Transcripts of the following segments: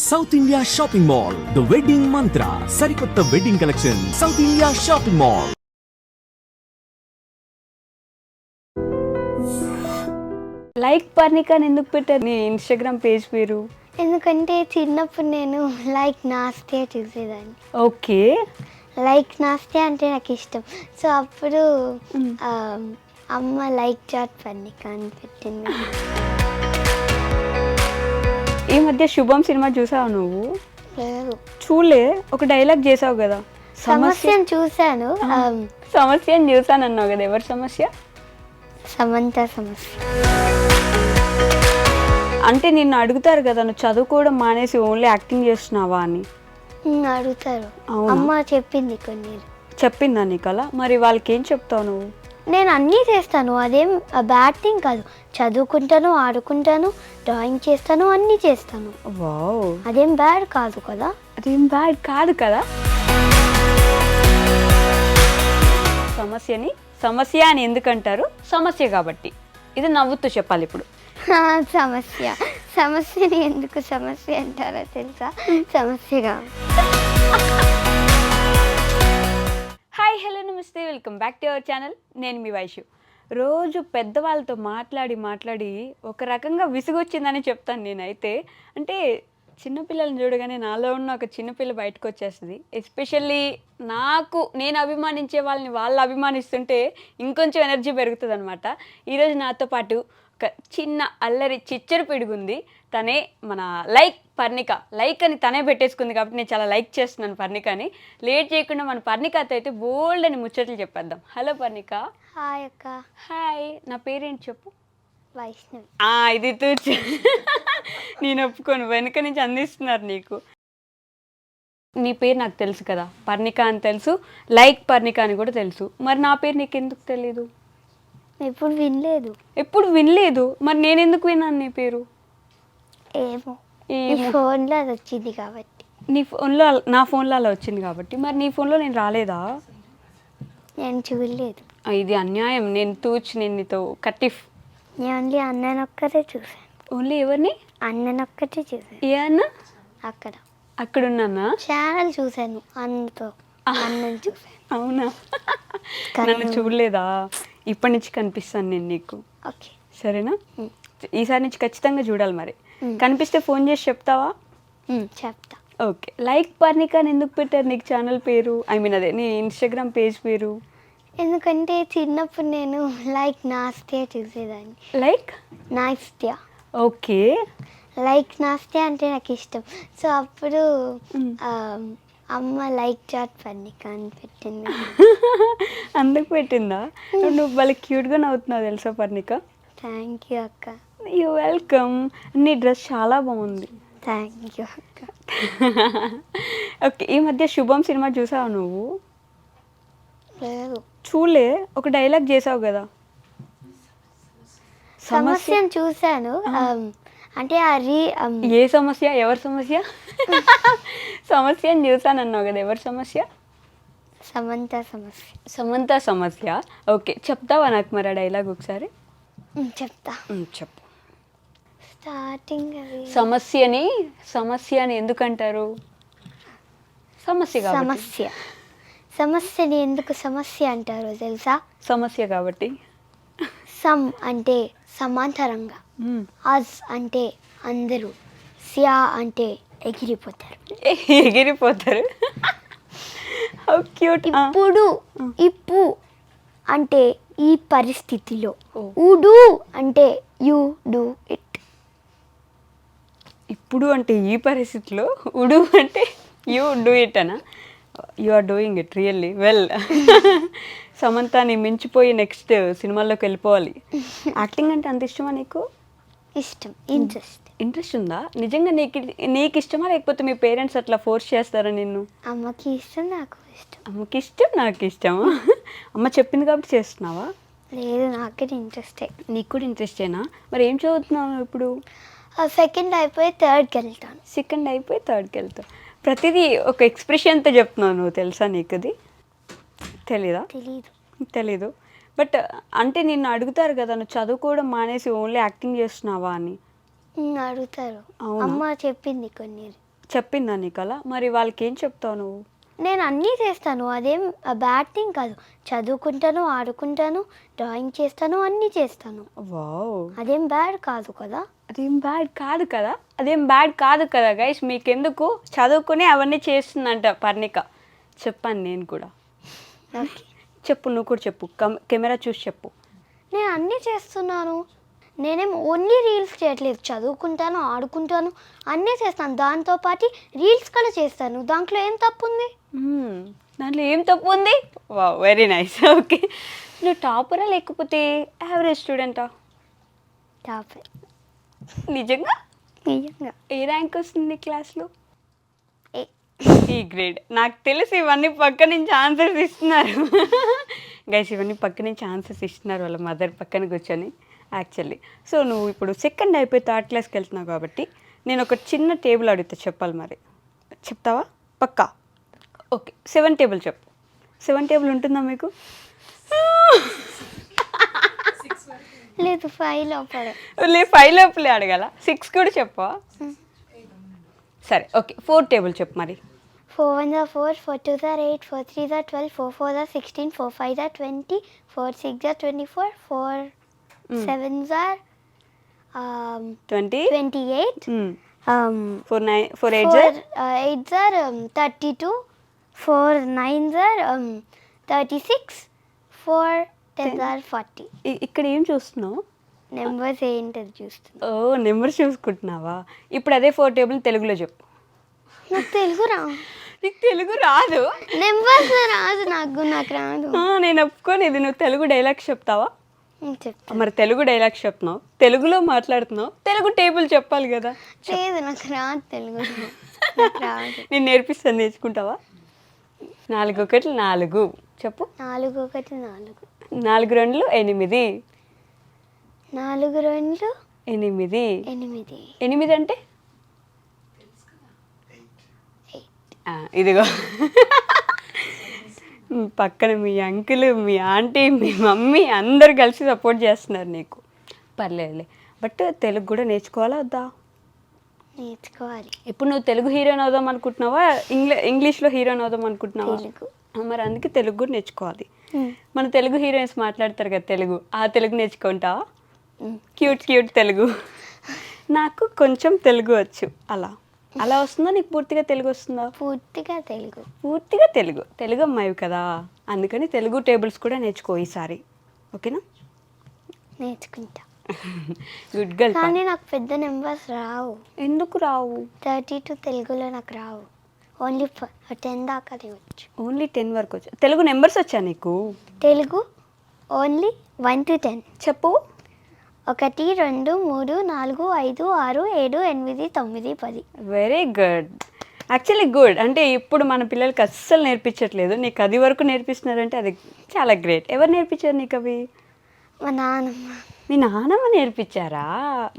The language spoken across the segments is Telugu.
South India shopping mall the wedding మంత్ర సరికొత్త wedding collection south India shopping mall. Like Parnika అని ఎందుకు పెట్టారు నీ ఇన్స్టాగ్రామ్ పేజ్ పేరు? ఎందుకంటే చిన్నప్పుడు నేను లైక్ నాస్తే చూసేదాన్ని. ఓకే, లైక్ నాస్తే అంటే నాకు ఇష్టం. సో అప్పుడు అమ్మ లైక్ చాట్ పర్ణిక అని పెట్టింది. ఈ మధ్య శుభం సినిమా చూసావు నువ్వు? లేదు, చూలే, ఒక డైలాగ్ చేసావు కదా, సమస్యను చూశాను. సమస్యను చూసాను అన్నావు కదా, ఎవరి సమస్య? సమంత సమస్య. అంటే నిన్ను అడుగుతారు కదా, నువ్వు చదువుకోవడం మానేసి ఓన్లీ యాక్టింగ్ చేస్తున్నావా అని అడుగుతారు. అవునా? అమ్మ చెప్పింది కొన్ని. చెప్పిందా నీకు అలా? మరి వాళ్ళకి ఏం చెప్తావు నువ్వు? నేను అన్నీ చేస్తాను, అదేం బ్యాడ్ థింగ్ కాదు. చదువుకుంటాను, ఆడుకుంటాను, డ్రాయింగ్ చేస్తాను, అన్నీ చేస్తాను. వావ్, అదేం బ్యాడ్ కాదు కదా. అదేం బ్యాడ్ కాదు కదా. సమస్యని సమస్య అని ఎందుకంటారు? సమస్య కాబట్టి. ఇది నవ్వుతూ చెప్పాలి ఇప్పుడు. సమస్య, సమస్యని ఎందుకు సమస్య అంటారో తెలుసా? సమస్యగా. హాయ్, హలో, నమస్తే, welcome back to our channel. నేను మీ వైషు. రోజు పెద్దవాళ్ళతో మాట్లాడి ఒక రకంగా విసుగొచ్చిందని చెప్తాను నేనైతే. అంటే చిన్నపిల్లల్ని చూడగానే నాలో ఉన్న ఒక చిన్నపిల్ల బయటకు వచ్చేస్తుంది. ఎస్పెషల్లీ నేను అభిమానించే వాళ్ళని వాళ్ళు అభిమానిస్తుంటే ఇంకొంచెం ఎనర్జీ పెరుగుతుంది అనమాట. ఈరోజు నాతో పాటు ఒక చిన్న అల్లరి చిచ్చరు పిడుగుంది. తనే మన లైక్ పర్ణిక. లైక్ అని తనే పెట్టేసుకుంది కాబట్టి నేను చాలా లైక్ చేస్తున్నాను పర్ణికని. లేట్ చేయకుండా మన పర్ణికతో అయితే బోల్డ్ అని ముచ్చట్లు చెప్పేద్దాం. హలో పర్ణిక. హాయ్ అక్క. హాయ్, నా పేరేంటి చెప్పు? వైష్ణవి. ఇది తూచు. నేను ఒప్పుకోను, వెనుక నుంచి అందిస్తున్నారు నీకు. నీ పేరు నాకు తెలుసు కదా, పర్ణిక అని తెలుసు, లైక్ పర్ణిక అని కూడా తెలుసు. మరి నా పేరు నీకు ఎందుకు తెలీదు? ఎప్పుడు వినలేదు. ఎప్పుడు వినలేదు? మరి నేను ఎందుకు విన్నాను నీ పేరు? ఏమో, ఈ ఫోన్లో అది వచ్చింది కాబట్టి. నీ ఫోన్లో, నా ఫోన్లో అలా వచ్చింది కాబట్టి. మరి నీ ఫోన్లో నేను రాలేదా? నేను చూడలేదు. ఇది అన్యాయం. నేను నీతో కట్టిఫ్. నేను ఓన్లీ అన్ననొక్కటే చూసాను. ఓన్లీ ఎవరిని? అన్ననొక్కటే చూసాను. ఏ అన్న? అక్కడ అక్కడున్నానా? ఛానల్ చూసాను, అన్నతో అన్నని చూసాను. అవునా? నన్ను చూడలేదా? ఇప్పటి నుంచి కనిపిస్తాను నేను నీకు. ఓకే, సరేనా? ఈసారి నుంచి ఖచ్చితంగా చూడాలి. మరి కనిపిస్తే ఫోన్ చేసి చెప్తావా? చెప్తా. ఓకే. లైక్ పర్ణిక అని ఎందుకు పెట్టారు నీకు ఛానల్ పేరు? ఐ మీన్ అదే నీ ఇన్స్టాగ్రామ్ పేజ్ పేరు? ఎందుకంటే చిన్నప్పుడు నేను లైక్ నాస్తే చూసేదాన్ని. లైక్ నాస్త్య. ఓకే. లైక్ నాస్తే అంటే నాకు ఇష్టం. సో అప్పుడు అమ్మ లైక్ చాట్ పర్ణిక అని పెట్టింది. అందుకు పెట్టిందా? నువ్వు వాళ్ళకి క్యూట్గా నవ్వుతున్నావు తెలుసా పర్ణిక. థ్యాంక్ యూ అక్క. You welcome. నీ డ్రెస్ చాలా బాగుంది. థ్యాంక్ యూ అక్క. ఓకే, ఈ మధ్య శుభం సినిమా చూసావు నువ్వు? లేదు. చూలే, ఒక డైలాగ్ చేసావు కదా, సమస్యను చూశాను. అంటే అది ఏ సమస్య? ఎవరి సమస్య? సమస్యను చూసానన్నావు కదా, ఎవరి సమస్య? సమంత సమస్య. సమంత సమస్య. ఓకే, చెప్తావా నాకు మరి ఆ డైలాగ్ ఒకసారి? చెప్తా. చెప్పు. స్టార్టింగ్ అది సమస్య అని ఎందుకంటారు? సమస్య కాబట్టి. సమస్యని ఎందుకు సమస్య అంటారో తెలుసా? సమస్య కాబట్టి. సమ్ అంటే సమాంతరంగా, అజ్ అంటే అందరూ, సియా అంటే ఎగిరిపోతారు. ఎగిరిపోతారు. How cute. ఇప్పు అంటే ఈ పరిస్థితిలో, ఉడు అంటే యు డూ ఇట్. ఇప్పుడు అంటే ఈ పరిస్థితిలో, ఉడు అంటే యూ డూ ఇట్ అనా? You are doing it really well. సమంతాని మించిపోయి నెక్స్ట్ సినిమాల్లోకి వెళ్ళిపోవాలి. యాక్టింగ్ అంటే అంత ఇష్టమా నీకు? ఇష్టం, ఇంట్రెస్ట్ ఉందా నిజంగా? నీకు ఇష్టమా లేకపోతే మీ పేరెంట్స్ అట్లా ఫోర్స్ చేస్తారా నిన్ను? అమ్మకి ఇష్టం, నాకు ఇష్టం. అమ్మకి ఇష్టం, నాకు ఇష్టమా? అమ్మ చెప్పింది కాబట్టి చేస్తున్నావా? లేదు, నాకు ఇంట్రెస్టే. నీకు కూడా ఇంట్రెస్టేనా? మరి ఏం చదువుతున్నావు ఇప్పుడు? సెకండ్ అయిపోయి థర్డ్కి వెళ్తాను. సెకండ్ అయిపోయి థర్డ్కి వెళ్తావు. ప్రతిదీ ఒక ఎక్స్ప్రెషన్తో చెప్తున్నావు నువ్వు, తెలుసా నీకు? అది తెలీదా? తెలీదు. బట్ అంటే నిన్ను అడుగుతారు కదా, నువ్వు చదువుకోవడం మానేసి ఓన్లీ యాక్టింగ్ చేస్తున్నావా అని అడుగుతారు. అమ్మ చెప్పింది కొన్ని. చెప్పిందా నీకు అలా? మరి వాళ్ళకి ఏం చెప్తావు నువ్వు? నేను అన్నీ చేస్తాను, అదేం బ్యాడ్ థింగ్ కాదు. చదువుకుంటాను, ఆడుకుంటాను, డ్రాయింగ్ చేస్తాను, అన్నీ చేస్తాను. వావ్, అదేం బ్యాడ్ కాదు కదా. అదేం బ్యాడ్ కాదు కదా, అదేం బ్యాడ్ కాదు కదా గైస్. మీకెందుకు, చదువుకుని అవన్నీ చేస్తుందంట పర్ణిక. చెప్పాను నేను కూడా. ఓకే, చెప్పు, నువ్వు కూడా చెప్పు, కెమెరా చూసి చెప్పు. నేను అన్నీ చేస్తున్నాను. నేనేం ఓన్లీ రీల్స్ చేయట్లేదు, చదువుకుంటాను, ఆడుకుంటాను, అన్నీ చేస్తాను. దాంతోపాటు రీల్స్ కూడా చేస్తాను. దాంట్లో ఏం తప్పు ఉంది? దాంట్లో ఏం తప్పు ఉంది? Wow, very nice. ఓకే, నువ్వు టాపరా లేకపోతే యావరేజ్ స్టూడెంటా? టాప్. నిజంగా? నిజంగా. ఏ ర్యాంక్ వస్తుంది నీ క్లాస్లో? ఏ. ఈ గ్రేడ్. నాకు తెలిసి ఇవన్నీ పక్క నుంచి ఆన్సర్స్ ఇస్తున్నారు గైస్. ఇవన్నీ పక్క నుంచి ఆన్సర్స్ ఇస్తున్నారు వాళ్ళ మదర్ పక్కన కూర్చొని యాక్చువల్లీ. సో నువ్వు ఇప్పుడు సెకండ్ అయిపోయి థర్డ్ క్లాస్కి వెళ్తున్నావు కాబట్టి నేను ఒక చిన్న టేబుల్ అడుగుతా, చెప్పాలి. మరి చెప్తావా? పక్కా? ఓకే, 7 టేబుల్ చెప్పు. 7 టేబుల్ ఉంటుందా మీకు? లేదు, 5 లోపల. 5 లోపలే అడగాల? 6 కూడా చెప్పవా? సరే ఓకే, 4 టేబుల్ చెప్పు మరి. 4 1 are 4, 4 2 are 8, 4 3 are 12, 4 4 are 16, 4 5 are 20, 4 6 are 24, 4 7s are 20, 28, 4 8 4 8s are 32, 4 9s are 36, 4 10s are 40. ఇక్కడ ఏం చూస్తున్నావు? నెంబర్స్ ఏంటది చూస్తున్నా. ఓ, నెంబర్స్ చూసుకుంటున్నావా? ఇప్పుడు అదే 4 టేబుల్ తెలుగులో చెప్పు. నాకు తెలుగు రా. నీకు తెలుగు రాదు? నెంబర్స్ రాదు నాకు రాదు. నేను ఒప్పుకొని, ఇది నువ్వు తెలుగు డైలాగ్స్ చెప్తావా? చెప్తా. మరి తెలుగు డైలాగ్స్ చెప్తున్నావు, తెలుగులో మాట్లాడుతున్నావు, తెలుగు టేబుల్ చెప్పాలి కదా. లేదు, నాకు రాదు తెలుగు. నాకు రాదు. నేను నేర్పిస్తాను, నేర్చుకుంటావా? 4 1 4 చెప్పు. 4 1 4, 4 2 8, 4 2 8. 8. 8 అంటే ఇదిగో పక్కన మీ అంకుల్, మీ ఆంటీ, మీ మమ్మీ అందరు కలిసి సపోర్ట్ చేస్తున్నారు నీకు. పర్లేదులే, బట్ తెలుగు కూడా నేర్చుకోవాలా వద్దా? నేర్చుకోవాలి. ఇప్పుడు నువ్వు తెలుగు హీరోయిన్ అవుదాం అనుకుంటున్నావా, ఇంగ్లీష్లో హీరోయిన్ అవుదాం అనుకుంటున్నావా? తెలుగు. మరి అందుకే తెలుగు కూడా నేర్చుకోవాలి. మన తెలుగు హీరోయిన్స్ మాట్లాడతారు కదా తెలుగు, ఆ తెలుగు నేర్చుకుంటావా? Cute cute Telugu. నాకు కొంచెం తెలుగు వచ్చు. అలా వస్తుందా నీకు? పూర్తిగా తెలుగు వస్తుందా? పూర్తిగా తెలుగు. పూర్తిగా తెలుగు. తెలుగు అమ్మాయి కదా, అందుకని తెలుగు టేబుల్స్ కూడా నేర్చుకో ఈసారి. ఓకేనా? నేర్చుకుంటా. Good girl. కానీ నాకు పెద్ద నెంబర్స్ రావు. ఎందుకు రావు? 32 తెలుగులో నాకు రావు. ఓన్లీ 10 దాకానే వచ్చు. ఓన్లీ 10 వరకు వచ్చు. తెలుగు నెంబర్స్ వచ్చా నీకు? Telugu only 1 to 10. చెప్పు. 1 2 3 4 5 6 7 8 9 10. Very good. Actually good. అంటే ఇప్పుడు మన పిల్లలకి అస్సలు నేర్పించట్లేదు, నీకు అది వరకు నేర్పిస్తున్నారంటే అది చాలా గ్రేట్. ఎవరు నేర్పించారు నీకు అవి? మా నాన్నమ్మ. మీ నానమ్మ నేర్పించారా?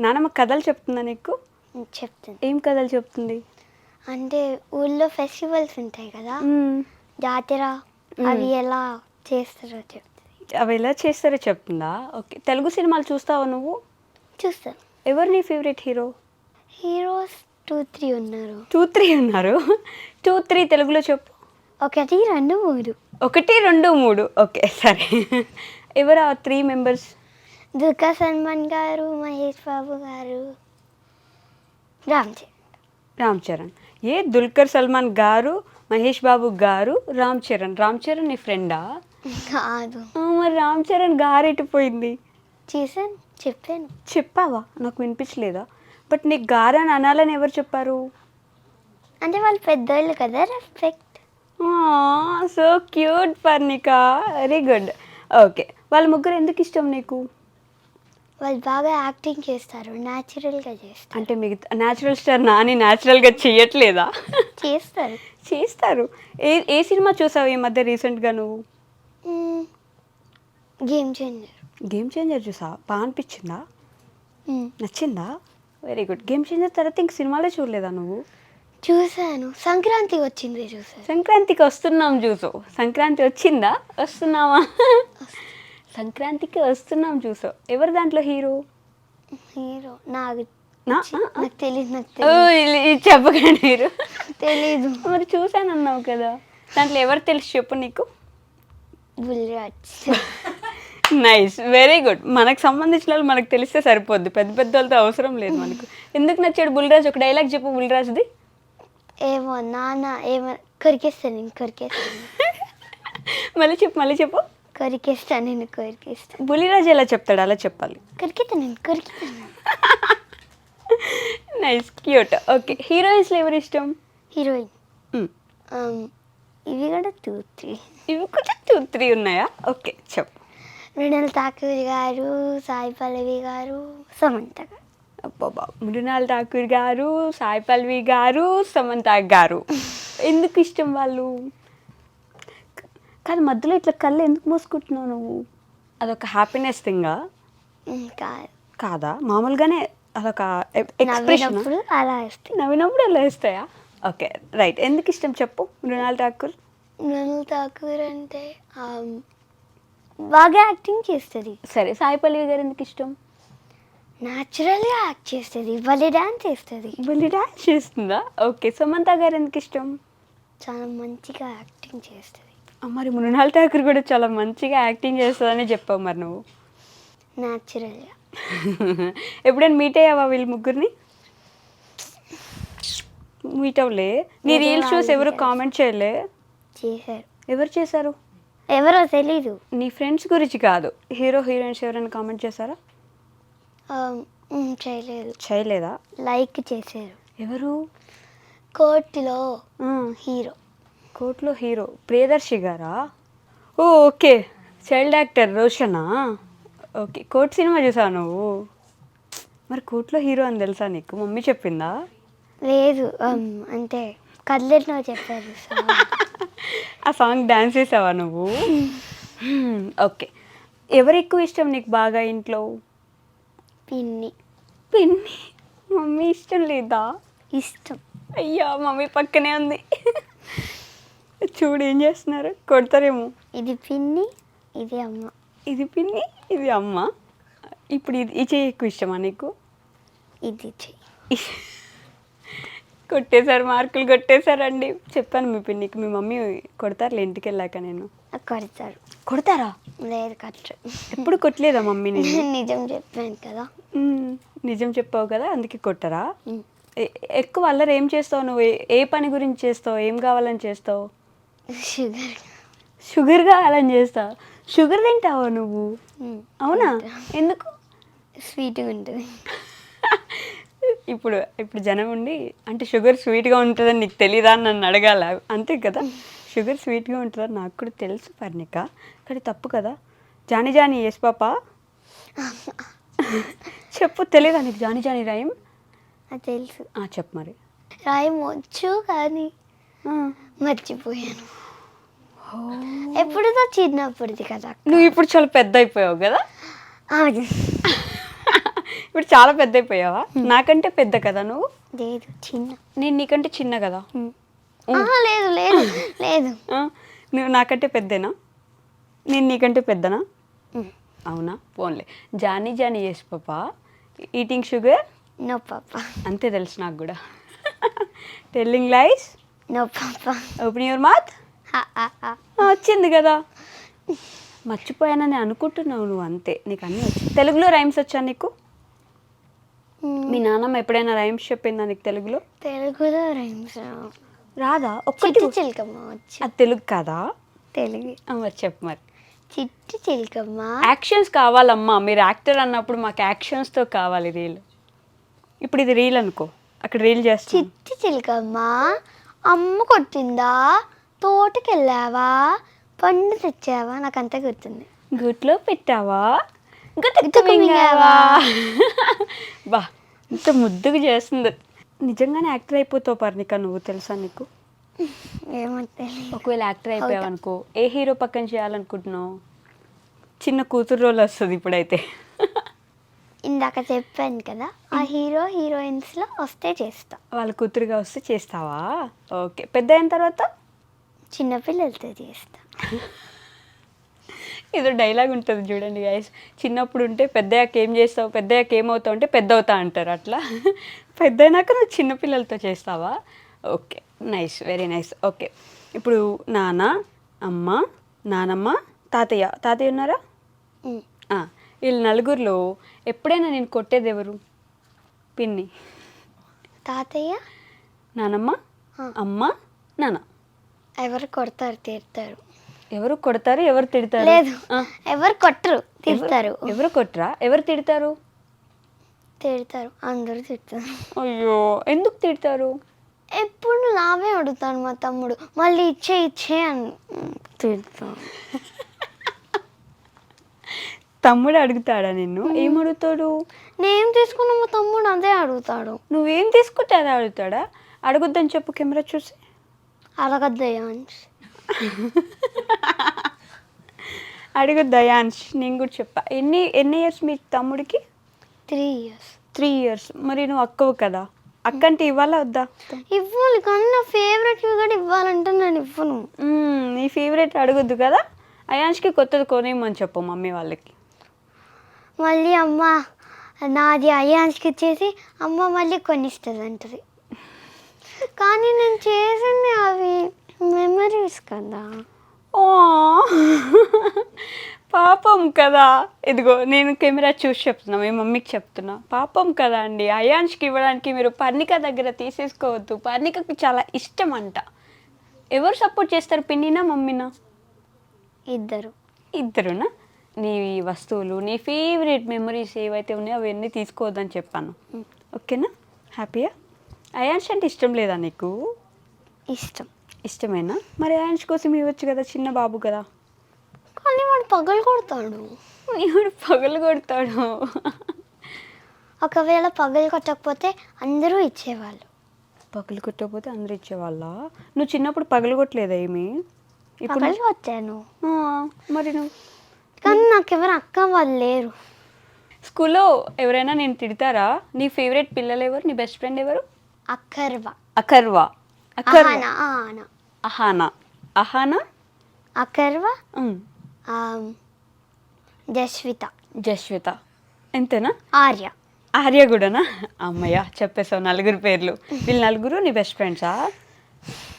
నానమ్మ కథలు చెప్తుందా నీకు? చెప్తుంది. ఏం కథలు చెప్తుంది? అంటే ఊళ్ళో ఫెస్టివల్స్ ఉంటాయి కదా, జాతర, అవి ఎలా చేస్తారో చెప్తుంది. అవి ఎలా చేస్తారో చెప్తుందా? ఓకే. తెలుగు సినిమాలు చూస్తావా నువ్వు? చూస్తాను. ఎవరు నీ ఫేవరెట్ హీరో? హీరోస్ 2 3 ఉన్నారు. 2 3 ఉన్నారు. 2 3 తెలుగులో చెప్పు. 1 2 3. 1 2 3. ఓకే సరే. ఎవరు ఆ 3 మెంబర్స్? దుల్కర్ సల్మాన్ గారు, మహేష్ బాబు గారు, రామ్ చరణ్. ఏ దుల్కర్ సల్మాన్ గారు, మహేష్ బాబు గారు, రామ్ చరణ్. రామ్ చరణ్ నీ ఫ్రెండా? కాదు. మరి రామ్ చరణ్ గారు ఎటుపోయింది? చేశాను, చెప్పాను. చెప్పావా? నాకు వినిపించలేదా? బట్ నీకు గారు అని అనాలని ఎవరు చెప్పారు? అంటే వాళ్ళు పెద్దోళ్ళు కదా, respect. So cute Parnika, very good. Okay, వాళ్ళ ముగ్గురు ఎందుకు ఇష్టం నీకు? వాళ్ళు బాగా యాక్టింగ్ చేస్తారు, న్యాచురల్గా చేస్తారు. అంటే మిగతా న్యాచురల్ స్టార్ నాని న్యాచురల్గా చెయ్యట్లేదా? చేస్తారు. ఏ సినిమా చూసావు ఈ మధ్య రీసెంట్గా నువ్వు? గేమ్ చేంజర్ చూసావా? బాగా అనిపించిందా? నచ్చిందా? Very good. గేమ్ చేంజర్ తర్వాత ఇంక సినిమాలే చూడలేదా నువ్వు? చూసాను. సంక్రాంతి వచ్చింది చూసాను. సంక్రాంతికి వస్తున్నాం చూసావు. సంక్రాంతి వచ్చిందా? వస్తున్నావా? సంక్రాంతికి వస్తున్నాం చూసావు. ఎవరు దాంట్లో హీరో? హీరో నాకు తెలియదు ఓ, ఇది చెప్పకండి మీరు. తెలీదు. మరి చూసాను అన్నావు కదా, దాంట్లో ఎవరు తెలుసు చెప్పు నీకు. బుల్రాజ్. Nice, very good. మనకు సంబంధించిన వాళ్ళు మనకు తెలిస్తే సరిపోద్ది, పెద్ద పెద్ద వాళ్ళతో అవసరం లేదు మనకు. ఎందుకు నచ్చాడు బుల్రాజ్? ఒక డైలాగ్ చెప్పు బుల్రాజ్ది. ఏమో నాన్న ఏమో కొరికేస్తాను నేను కొరికేస్తాను. మళ్ళీ చెప్పు. కొరికేస్తాను నేను కొరికేస్తాను. బుల్లిరాజు ఎలా చెప్తాడు అలా చెప్పాలి. కొరికేతాను నేను కొరికేతాను. Nice, cute. ఓకే, హీరోయిన్స్లో ఎవరు ఇష్టం? హీరోయిన్ మ్, ఇవి కూడా 2-3. ఇవి కూడా 2-3 ఉన్నాయా? ఓకే, చెప్పు. మృణాల్ ఠాకూర్ గారు, సాయి పల్లవి గారు, సమంత గారు. అబ్బాబా, మృణాల్ ఠాకూర్ గారు, సాయి పల్వి గారు, సమంత గారు. ఎందుకు ఇష్టం వాళ్ళు? కాదు, మధ్యలో ఇట్లా కళ్ళు ఎందుకు మూసుకుంటున్నావు నువ్వు? అదొక హ్యాపీనెస్ థింగా? కాదు, కాదా, మామూలుగానే అదొక ఎక్స్ప్రెషన్. నవ్వినప్పుడు అలా వస్తాయి. నవ్వినప్పుడు అలా వేస్తాయా? Okay, right. ఎందుకు ఇష్టం చెప్పు మృణాల్ ఠాకూర్? మృణాల్ ఠాకూర్ అంటే బాగా యాక్టింగ్ చేస్తుంది. సరే, సాయి పల్లవి గారు ఎందుకు ఇష్టం? న్యాచురల్గా యాక్ట్ చేస్తుంది, భలే డాన్స్ చేస్తుంది. మళ్ళీ డాన్స్ చేస్తుందా? ఓకే, సమంత గారు ఎందుకు ఇష్టం? చాలా మంచిగా యాక్టింగ్ చేస్తుంది. మరి మృణాల్ ఠాకూర్ కూడా చాలా మంచిగా యాక్టింగ్ చేస్తుందని చెప్పావు మరి నువ్వు. న్యాచురల్గా. ఎప్పుడైనా మీట్ అయ్యావా వీళ్ళు ముగ్గురిని? మీట్ అవ్వలే? నీ రీల్స్ చూసి ఎవరు కామెంట్ చేయలే? చేశారు. ఎవరు చేశారు? ఎవరో తెలీదు. నీ ఫ్రెండ్స్ గురించి కాదు, హీరో హీరోయిన్స్ ఎవరైనా కామెంట్ చేశారా? చేయలేదు. చేయలేదా? లైక్ చేశారు. ఎవరు? కోర్టులో హీరో. కోర్టులో హీరో ప్రియదర్శి గారా? ఓ, ఓకే, చైల్డ్ యాక్టర్ రోషనా? ఓకే, కోర్ట్ సినిమా చూసావు నువ్వు? మరి కోర్టులో హీరో అని తెలుసా నీకు? మమ్మీ చెప్పిందా? లేదు, అంటే కళ్ళెట్లో చెప్పారు. ఆ సాంగ్ డాన్స్ చేసావా నువ్వు? ఓకే, ఎవరు ఎక్కువ ఇష్టం నీకు బాగా ఇంట్లో? పిన్ని. పిన్ని. మమ్మీ ఇష్టం లేదా? ఇష్టం. అయ్యా, మమ్మీ పక్కనే ఉంది. చూడు ఏం చేస్తున్నారు, కొడతారేమో. ఇది పిన్ని, ఇది అమ్మ. ఇది పిన్ని, ఇది అమ్మ. ఇప్పుడు ఈ చెయ్యి ఎక్కువ ఇష్టమా నీకు? ఇది చెయ్యి. కొట్టేశారు, మార్కులు కొట్టేశారండి. చెప్పాను మీ పిన్నికి, మీ మమ్మీ కొడతారులే ఇంటికి వెళ్ళాక. నేను కొడతారు. కొడతారా? లేదు, కొట్టరు. ఎప్పుడు కొట్టలేదా మమ్మీ నేను? నిజం చెప్పాను కదా. నిజం చెప్పావు కదా, అందుకే కొట్టరా? ఎక్కువ అల్లరి ఏం చేస్తావు నువ్వు? ఏ పని గురించి చేస్తావు? ఏం కావాలని చేస్తావు? షుగర్. షుగర్ కావాలని చేస్తావు? షుగర్ తింటావా నువ్వు? అవునా? ఎందుకు? స్వీట్గా ఉంటుంది. ఇప్పుడు జనం ఉండి అంటే షుగర్ స్వీట్గా ఉంటుందని నీకు తెలీదా అని నన్ను అడగాల, అంతే కదా? షుగర్ స్వీట్గా ఉంటుందని నాకు కూడా తెలుసు పర్ణిక, కానీ తప్పు కదా. జాని జాని ఎస్ పాప చెప్పు. తెలీదా నీకు జాని జాని రాయం? తెలుసు. చెప్పు మరి. రాయం వచ్చు కానీ మర్చిపోయాను. ఎప్పుడుదో చిన్నప్పుడుది కదా. నువ్వు ఇప్పుడు చాలా పెద్ద అయిపోయావు కదా. ఇప్పుడు చాలా పెద్ద అయిపోయావా? నాకంటే పెద్ద కదా నువ్వు? లేదు, చిన్న. నేను నీకంటే చిన్న కదా. లేదు లేదు లేదు. నువ్వు నాకంటే పెద్దనా? నేను నీకంటే పెద్దనా? అవునా? పోన్లే. Johnny Johnny yes papa eating sugar? No papa. అంతే తెలుసు నాకు కూడా. Telling lies? No papa. Open your mouth. వచ్చింది కదా. మర్చిపోయానని అనుకుంటున్నావు నువ్వు, అంతే. నీకు అన్నీ వచ్చి. తెలుగులో రైమ్స్ వచ్చా నీకు? మీ నాన్నమ్మ ఎప్పుడైనా రైమ్స్ చెప్పిందా నీకు తెలుగులో? తెలుగులో రైమ్స్ రాదా? ఒక్కటి చిలకమ్మ వచ్చు. అది తెలుగు కాదా? తెలుగు. చెప్పు మరి. చిట్టి చిలకమ్మ. యాక్షన్స్ కావాలమ్మా, మీరు యాక్టర్ అన్నప్పుడు మాకు యాక్షన్స్తో కావాలి రీల్. ఇప్పుడు ఇది రీల్ అనుకో, అక్కడ రీల్ చేస్తా. చిట్టి చిలకమ్మ అమ్మ కొట్టిందా, తోటకెళ్ళావా, పండు తెచ్చావా, నాకు అంతా గుర్తుంది. గుట్లో పెట్టావా, గుట్టుకు మింగావా. బా, ఇంత ముద్దుగా చేస్తుంది. నిజంగానే యాక్టర్ అయిపోతావు పర్ణిక నువ్వు, తెలుసా నీకు? ఏమో తెలియదు. ఒకవేళ యాక్టర్ అయిపోయావు అనుకో, ఏ హీరో పక్కన చేయాలనుకుంటున్నావు? చిన్న కూతురు రోల్ వస్తుంది ఇప్పుడైతే. ఇందాక చెప్పాను కదా, ఆ హీరో హీరోయిన్స్లో వస్తే చేస్తా. వాళ్ళ కూతురుగా వస్తే చేస్తావా? ఓకే. పెద్ద అయిన తర్వాత? చిన్నపిల్లలతో చేస్తా. ఏదో డైలాగ్ ఉంటుంది చూడండి గైస్, చిన్నప్పుడు ఉంటే పెద్దయ్యాక ఏం చేస్తావు, పెద్దయ్యాక ఏమవుతావు అంటే పెద్ద అవుతా అంటారు. అట్లా పెద్ద అయినాక నువ్వు చిన్నపిల్లలతో చేస్తావా? Okay, nice, very nice. Okay, ఇప్పుడు నాన్న, అమ్మ, నానమ్మ, తాతయ్య. తాతయ్య ఉన్నారా? వీళ్ళు నలుగురిలో ఎప్పుడైనా నేను కొట్టేది ఎవరు? పిన్ని. తాతయ్య, నానమ్మ, అమ్మ, నాన్న. ఎవరు కొడతారు తిడతారు? ఎవరు కొడతారు, ఎవరు తిడతారు? లేదు, ఎవరు కొట్టరు తిడతారు. ఎవరు కొట్టరా, ఎవరు తిడతారు? తిడతారు, అందరూ తిడతారు. అయ్యో, ఎందుకు తిడతారు? ఎప్పుడు నావే అడుగుతాను మా తమ్ముడు, మళ్ళీ ఇచ్చే అని తిడతాను. తమ్ముడు అడుగుతాడా నిన్ను? ఏం అడుగుతాడు? నేను తీసుకున్న మా తమ్ముడు అదే అడుగుతాడు. నువ్వేం తీసుకుంటే అదే అడుగుతాడా? అడగొద్దని చెప్పు కెమెరా చూసి. అడగద్దయాన్స్. అడగొద్దయాన్స్, నేను కూడా చెప్పా. ఎన్ని ఇయర్స్ మీ తమ్ముడికి? 3 years. 3 years. మరి నువ్వు అక్కవు కదా, అక్క అంటే ఇవ్వాలా వద్దా? ఇవ్వాలి, కానీ నా ఫేవరెట్ కూడా ఇవ్వాలంటే నేను ఇవ్వను. నీ ఫేవరెట్ అడగొద్దు కదా. అయాన్స్కి కొత్తది కొనేయమని చెప్పు మమ్మీ వాళ్ళకి. మళ్ళీ అమ్మ నాది అయ్యాన్స్కి ఇచ్చేసి అమ్మ మళ్ళీ కొనిస్తుంది అంటది. కానీ నేను చేసింది అవి మెమరీస్ కదా. ఓ పాపం కదా. ఇదిగో నేను కెమెరా చూసి చెప్తున్నా, మీ మమ్మీకి చెప్తున్నా, పాపం కదా అండి, అయాన్స్కి ఇవ్వడానికి మీరు పర్ణిక దగ్గర తీసేసుకోవద్దు. పర్ణికకి చాలా ఇష్టం అంట. ఎవరు సపోర్ట్ చేస్తారు, పిన్నినా మమ్మీనా? ఇద్దరునా? నీ వస్తువులు, నీ ఫేవరెట్ మెమరీస్ ఏవైతే ఉన్నాయో అవన్నీ తీసుకోవద్దని చెప్పాను. ఓకేనా? హ్యాపీయా? అయాన్స్ అంటే ఇష్టం లేదా నీకు? ఇష్టమేనా? మరి అయాన్స్ కోసం ఇవ్వచ్చు కదా, చిన్న బాబు కదా. కానీ వాడు పగలు కొడతాడు. ఒకవేళ పగలు కొట్టకపోతే అందరూ ఇచ్చేవాళ్ళు. పగలు కొట్టకపోతే అందరూ ఇచ్చేవాళ్ళ? నువ్వు చిన్నప్పుడు పగలు కొట్టలేదా ఏమి? పగలు కొట్టాను. మరి నువ్వు? కానీ నాకెవరు అక్క వాళ్ళు లేరు. స్కూల్లో ఎవరైనా నేను తిడతారా? నీ ఫేవరెట్ పిల్లలు ఎవరు? నీ బెస్ట్ ఫ్రెండ్ ఎవరు? అఖర్వా. అఖర్వా. జస్విత. ఎంతేనా? ఆర్య కూడానా? అమ్మయ్య, చెప్పేసావు 4 పేర్లు. వీళ్ళు 4 నీ బెస్ట్ ఫ్రెండ్సా?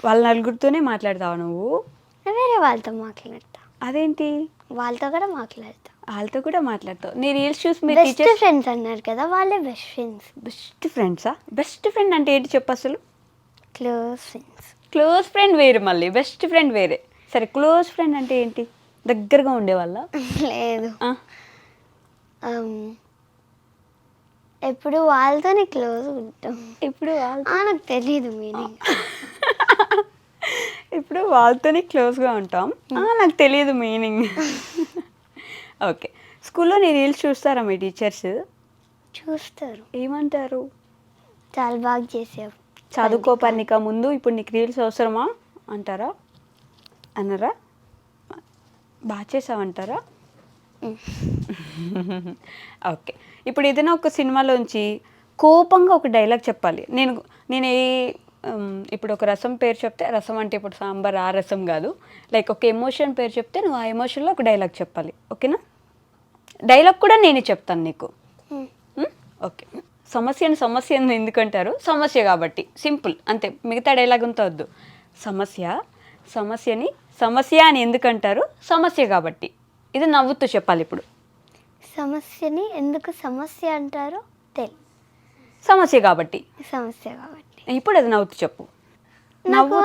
వాళ్ళ 4తోనే మాట్లాడతావా నువ్వు? వేరే వాళ్ళతో మాట్లాడతా. అదేంటి? వాళ్ళతో కూడా మాట్లాడతావు. నీ రీల్స్ చూసి మీ బెస్ట్ ఫ్రెండ్స్ అన్నారు కదా, వాళ్ళే బెస్ట్ ఫ్రెండ్స్. బెస్ట్ ఫ్రెండ్సా? బెస్ట్ ఫ్రెండ్ అంటే ఏంటి చెప్పు అసలు? క్లోజ్ ఫ్రెండ్ వేరు, మళ్ళీ బెస్ట్ ఫ్రెండ్ వేరే. సరే, క్లోజ్ ఫ్రెండ్ అంటే ఏంటి? దగ్గరగా ఉండేవాళ్ళ? లేదు, ఎప్పుడు వాళ్ళతోనే క్లోజ్ ఉంటాం. ఇప్పుడు నాకు తెలియదు మీనింగ్. ఇప్పుడు వాళ్ళతోనే క్లోజ్గా ఉంటాం. నాకు తెలియదు మీనింగ్. ఓకే, స్కూల్లో నీ రీల్స్ చూస్తారా మీ టీచర్స్? చూస్తారు. ఏమంటారు? చాలా బాగా చేసావు, చదువుకో పర్ణిక, ముందు ఇప్పుడు నీకు రీల్స్ అవసరమా అంటారా? అన్నారా? బాగా చేసావంటారా? ఓకే, ఇప్పుడు ఏదైనా ఒక సినిమాలోంచి కోపంగా ఒక డైలాగ్ చెప్పాలి. నేను ఇప్పుడు ఒక రసం పేరు చెప్తే, రసం అంటే ఇప్పుడు సాంబార్ ఆ రసం కాదు, లైక్ ఒక ఎమోషన్ పేరు చెప్తే నువ్వు ఆ ఎమోషన్లో ఒక డైలాగ్ చెప్పాలి. ఓకేనా? డైలాగ్ కూడా నేనే చెప్తాను నీకు. ఓకే, సమస్యను ఎందుకంటారు? సమస్య కాబట్టి, సింపుల్ అంతే. మిగతా డైలాగ్ అంతా వద్దు. సమస్య అని ఎందుకంటారు? సమస్య కాబట్టి. ఇది నవ్వుతూ చెప్పాలి. ఇప్పుడు సమస్యని ఎందుకు సమస్య అంటారో సమస్య కాబట్టి. ఇప్పుడు అది నవ్వుతూ చెప్పు. నాకు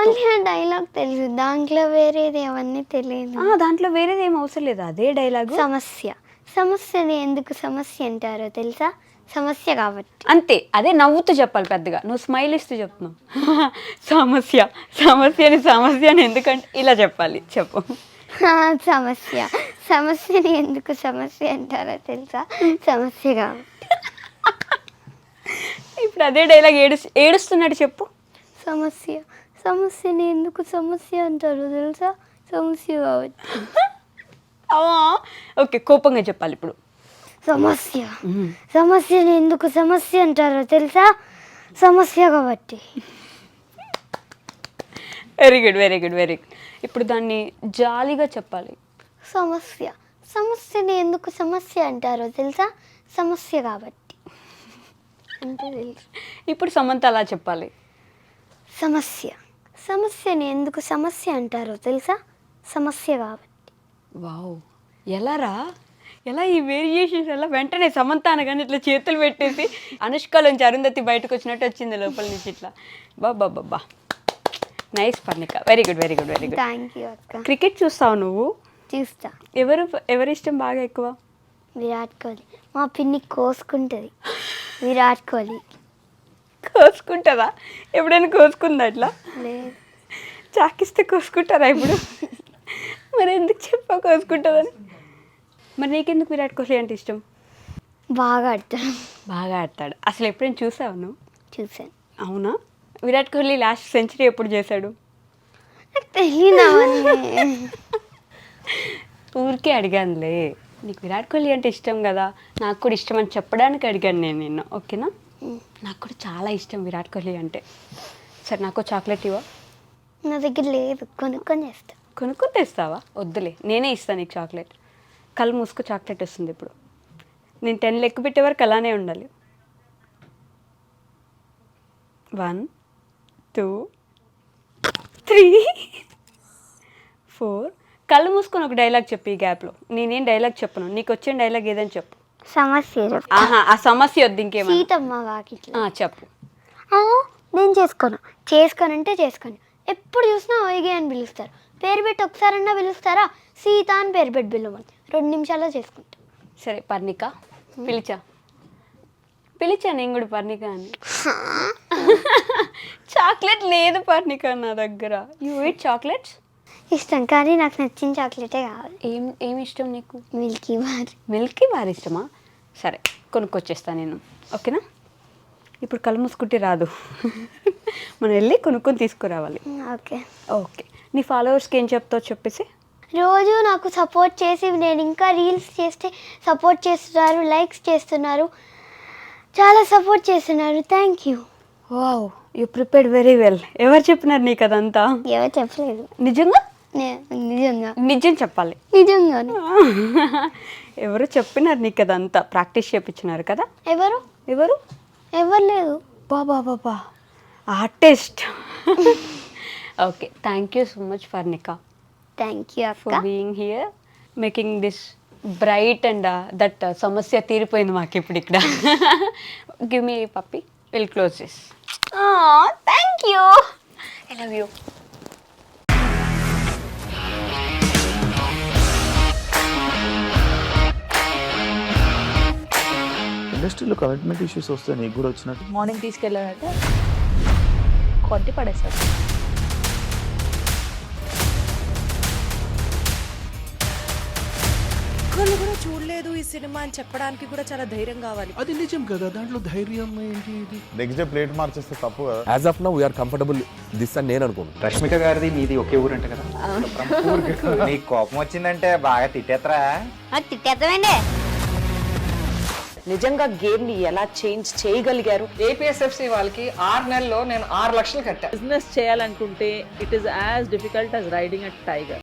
డైలాగ్ తెలుసు, దాంట్లో వేరేది అవన్నీ తెలియదు. దాంట్లో వేరేది ఏం అవసరం లేదు, అదే డైలాగ్. సమస్యని ఎందుకు సమస్య అంటారో తెలుసా? సమస్య కాబట్టి. అంతే, అదే నవ్వుతూ చెప్పాలి పెద్దగా. నువ్వు స్మైల్ ఇస్తూ చెప్తున్నావు. సమస్యని ఎందుకంటే ఇలా చెప్పాలి. చెప్పు. సమస్యని ఎందుకు సమస్య అంటారో తెలుసా? సమస్య కాబట్టి. ఇప్పుడు అదే డైలాగ్ ఏడుస్తున్నట్టు చెప్పు. సమస్యని ఎందుకు సమస్య అంటారో తెలుసా? సమస్య కాబట్టి. ఓకే, కోపంగా చెప్పాలి ఇప్పుడు. సమస్యని ఎందుకు సమస్య అంటారో తెలుసా? సమస్య కాబట్టి. Very good. ఇప్పుడు దాన్ని జాలీగా చెప్పాలి. సమస్యని ఎందుకు సమస్య అంటారో తెలుసా? సమస్య కాబట్టి అంతే తెలుసు. ఇప్పుడు సమంత అలా చెప్పాలి. సమస్యని ఎందుకు సమస్య అంటారో తెలుసా? సమస్య కాబట్టి. వావ్, ఎలారా? ఎలా ఈ వేరియేషన్స్ ఎలా? వెంటనే సమంత అనగానే ఇట్లా చేతులు పెట్టేసి అనుష్కలోంచి అరుంధతి బయటకు వచ్చినట్టు వచ్చింది లోపల నుంచి ఇట్లా. బాబా nice Parnika, very good very good very good. Thank you అక్క. క్రికెట్ చూస్తావు నువ్వు? చూస్తా. ఎవరి ఇష్టం బాగా ఎక్కువ? విరాట్ కోహ్లీ. మా పిన్ని కోసుకుంటుంది విరాట్ కోహ్లీ. కోసుకుంటుందా? ఎప్పుడైనా కోసుకుందా ఇట్లా? లేదు. చాకిస్తే కోసుకుంటారా ఇప్పుడు? మరి ఎందుకు చెప్పావు కోసుకుంటుందని? మరి నీకెందుకు విరాట్ కోహ్లీ అంటే ఇష్టం? బాగా ఆడతాడు. బాగా ఆడతాడు. అసలు ఎప్పుడైనా చూసావు నువ్వు? చూసాను. అవునా? విరాట్ కోహ్లీ లాస్ట్ సెంచరీ ఎప్పుడు చేశాడు? నాకు తెలియదు అవన్నీ. ఊరికే అడిగానులే. నీకు విరాట్ కోహ్లీ అంటే ఇష్టం కదా, నాకు కూడా ఇష్టం అని చెప్పడానికి అడిగాను నేను నిన్ను, ఓకేనా? నాకు కూడా చాలా ఇష్టం విరాట్ కోహ్లీ అంటే. సరే, నాకు చాక్లెట్ ఇవ్వ. నా దగ్గర లేదు, కొనుక్కొని చేస్తా. కొనుక్కొని తెస్తావా? వద్దులే, నేనే ఇస్తాను నీకు చాక్లెట్. కళ్ళు మూసుకో, చాక్లెట్ వస్తుంది ఇప్పుడు. నేను 10 లెక్క పెట్టే వరకు అలానే ఉండాలి. 1 2 3 4. కళ్ళు మూసుకొని ఒక డైలాగ్ చెప్పు ఈ గ్యాప్లో. నేనేం డైలాగ్ చెప్పను, నీకు వచ్చిన డైలాగ్ ఏదని చెప్పు. సమస్య ఆహా, ఆ సమస్య వద్దు, ఇంకేమో. సీతమ్మ వాకిట్లో. చెప్పు. నేను చేసుకోనంటే చేసుకోను. ఎప్పుడు చూసినా ఓయిగే అని పిలుస్తారు. పేరు పెట్టి ఒకసారన్నా పిలుస్తారా? సీత అని పేరు పెట్టి పిలవమని 2 నిమిషాల్లో చేసుకుంటా. సరే, పర్ణిక పిలిచా నేను కూడా పర్ణిక అని. చాక్లెట్ లేదు పర్ణిక నా దగ్గర. You eat chocolates? ఇష్టం, కానీ నాకు నచ్చిన చాక్లెటే కావాలి. ఏమి ఇష్టం నీకు? Milky bar. మిల్కీ బార్ ఇష్టమా? సరే, కొనుక్కొచ్చేస్తా నేను, ఓకేనా? ఇప్పుడు కళ్ళు మూసుకుంటే రాదు. మనం వెళ్ళి కొనుక్కొని తీసుకురావాలి. ఓకే. ఓకే, నీ ఫాలోవర్స్కి ఏం చెప్తావు చెప్పేసి? రోజు నాకు సపోర్ట్ చేసి, నేను ఇంకా రీల్స్ చేస్తే సపోర్ట్ చేస్తున్నారు, లైక్స్ చేస్తున్నారు, చాలా సపోర్ట్ చేస్తున్నారు. Thank you. Wow, you prepared very well. ఎవరు చెప్పినారు నీకు అదంతా? ఎవరు చెప్పలేదు. నిజంగా? నిజంగా నిజం చెప్పాలి. నిజంగానే. ఎవరు చెప్పినారు నీకు అదంతా? ప్రాక్టీస్ చేయించినారు కదా? ఎవరు ఎవరు ఎవరు లేదు. బాబా artist. Okay, thank you so much Parnika thank you for అక్క. Being here, making this bright and that సమస్య తీరిపోయింది మాకు ఇప్పుడు ఇక్కడ. Give me puppy, will close this. Thank you, I love you. ఇండస్ట్రీలో కమిట్మెంట్ ఇష్యూస్ వస్తే నీకు కూడా వచ్చినట్టు? మార్నింగ్ తీసుకెళ్ళానంటే కొట్టి పడేస్తారు. ఒక్కళ్ళు కూడా చూడలేదు ఈ సినిమా అని చెప్పడానికి కూడా చాలా ధైర్యం కావాలి. అది నిజం కదా, దాంట్లో ధైర్యం ఏంటి? ఇది నెక్స్ట్ డే ప్లేట్ మార్చేస్తే తప్పు కదా. As of now we are comfortable this అని నేను అనుకుంటున్నాను. రష్మిక గారిది మీది ఒకే ఊరు అంట కదా? నీకు కోపం వచ్చిందంటే బాగా తిట్టేత్తరా? తిట్టేద్దామండి. నిజంగా గేమ్ ని ఎలా చేంజ్ చేయగలిగారు? ఏపీఎస్ఎఫ్సి వాళ్ళకి 6 నెలల్లో నేను 6 లక్షలు కట్టా. బిజినెస్ చేయాలనుకుంటే it is as difficult as riding a tiger.